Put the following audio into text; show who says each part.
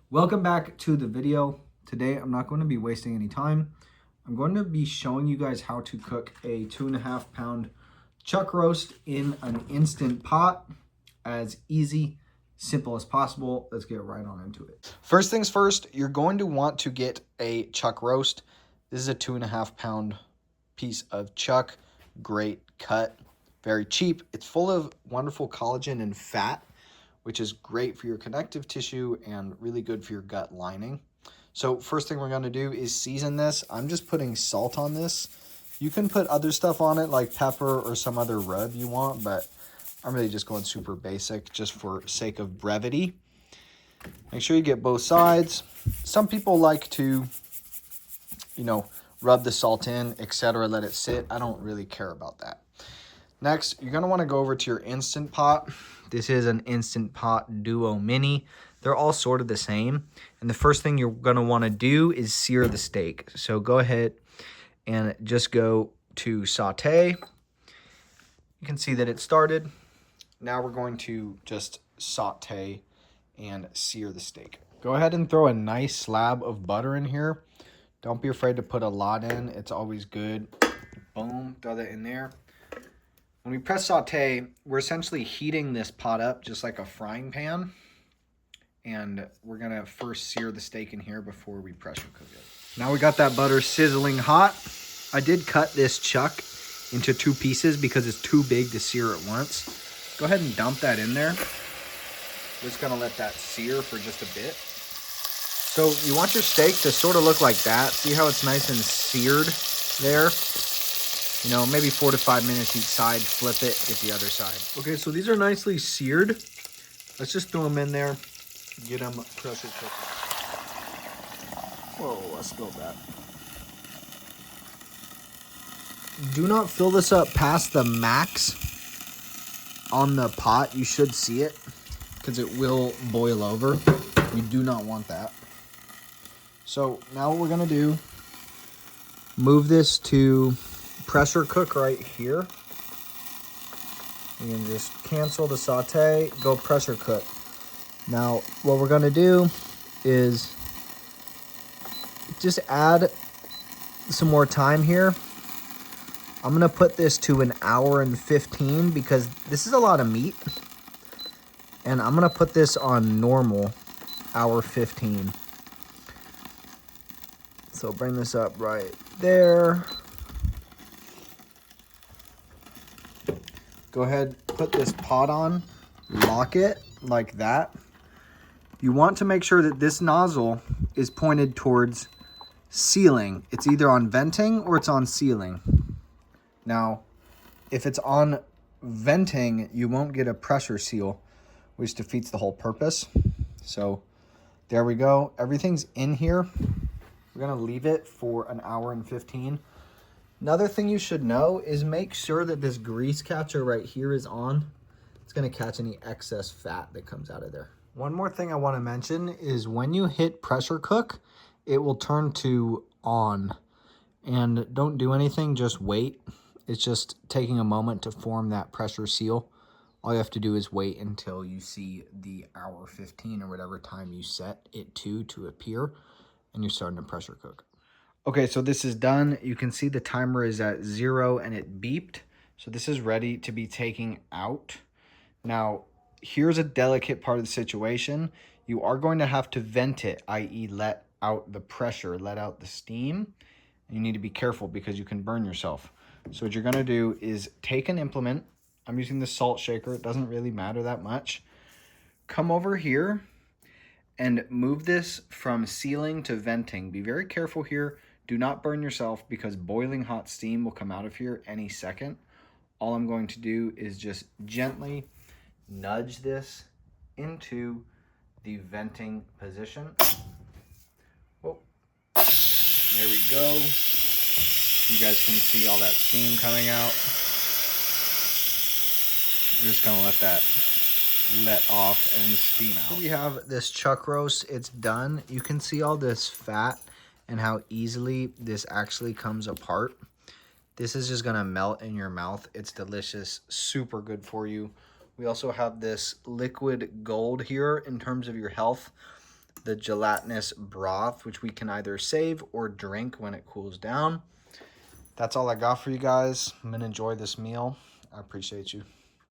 Speaker 1: Welcome back to the video. Today I'm not going to be wasting any time. I'm going to be showing you guys how to cook a 2.5 pound chuck roast in an instant pot, as easy, simple as possible. Let's get right on into it. First things first, you're going to want to get a chuck roast. This is a 2.5 pound piece of chuck. Great cut, very cheap. It's full of wonderful collagen and fat, which is great for your connective tissue and really good for your gut lining. So first thing we're going to do is season this. I'm just putting salt on this. You can put other stuff on it like pepper or some other rub you want, but I'm really just going super basic just for sake of brevity. Make sure you get both sides. Some people like to, rub the salt in, etc., let it sit. I don't really care about that. Next, you're going to want to go over to your Instant Pot. This is an Instant Pot Duo Mini. They're all sort of the same. And the first thing you're going to want to do is sear the steak. So go ahead and just go to saute. You can see that it started. Now we're going to just saute and sear the steak. Go ahead and throw a nice slab of butter in here. Don't be afraid to put a lot in. It's always good. Boom, throw that in there. When we press saute, we're essentially heating this pot up just like a frying pan. And we're gonna first sear the steak in here before we pressure cook it. Now we got that butter sizzling hot. I did cut this chuck into 2 pieces because it's too big to sear at once. Go ahead and dump that in there. Just gonna let that sear for just a bit. So you want your steak to sort of look like that. See how it's nice and seared there? Maybe 4 to 5 minutes each side. Flip it, get the other side. Okay, so these are nicely seared. Let's just throw them in there. Get them pressure cooked. Whoa, I spilled that. Do not fill this up past the max on the pot. You should see it because it will boil over. You do not want that. So now what we're going to do, move this to pressure cook right here. You can just cancel the saute, go pressure cook. Now, what we're gonna do is just add some more time here. I'm gonna put this to 1 hour and 15 because this is a lot of meat. And I'm gonna put this on normal, 1:15. So bring this up right there. Go ahead, put this pot on, lock it like that. You want to make sure that this nozzle is pointed towards sealing. It's either on venting or it's on sealing. Now, if it's on venting, you won't get a pressure seal, which defeats the whole purpose. So there we go. Everything's in here. We're gonna leave it for 1 hour and 15. Another thing you should know is make sure that this grease catcher right here is on. It's gonna catch any excess fat that comes out of there. One more thing I wanna mention is when you hit pressure cook, it will turn to on. And don't do anything, just wait. It's just taking a moment to form that pressure seal. All you have to do is wait until you see the 1:15 or whatever time you set it to appear, and you're starting to pressure cook. Okay, so this is done. You can see the timer is at 0 and it beeped. So this is ready to be taken out. Now, here's a delicate part of the situation. You are going to have to vent it, i.e. let out the pressure, let out the steam. You need to be careful because you can burn yourself. So what you're gonna do is take an implement. I'm using the salt shaker. It doesn't really matter that much. Come over here and move this from sealing to venting. Be very careful here. Do not burn yourself because boiling hot steam will come out of here any second. All I'm going to do is just gently nudge this into the venting position. Whoa. There we go. You guys can see all that steam coming out. We're just gonna let that let off and steam out. We have this chuck roast. It's done. You can see all this fat and how easily this actually comes apart. This is just gonna melt in your mouth. It's delicious, super good for you. We also have this liquid gold here in terms of your health. the gelatinous broth, which we can either save or drink when it cools down. That's all I got for you guys. I'm gonna enjoy this meal. I appreciate you.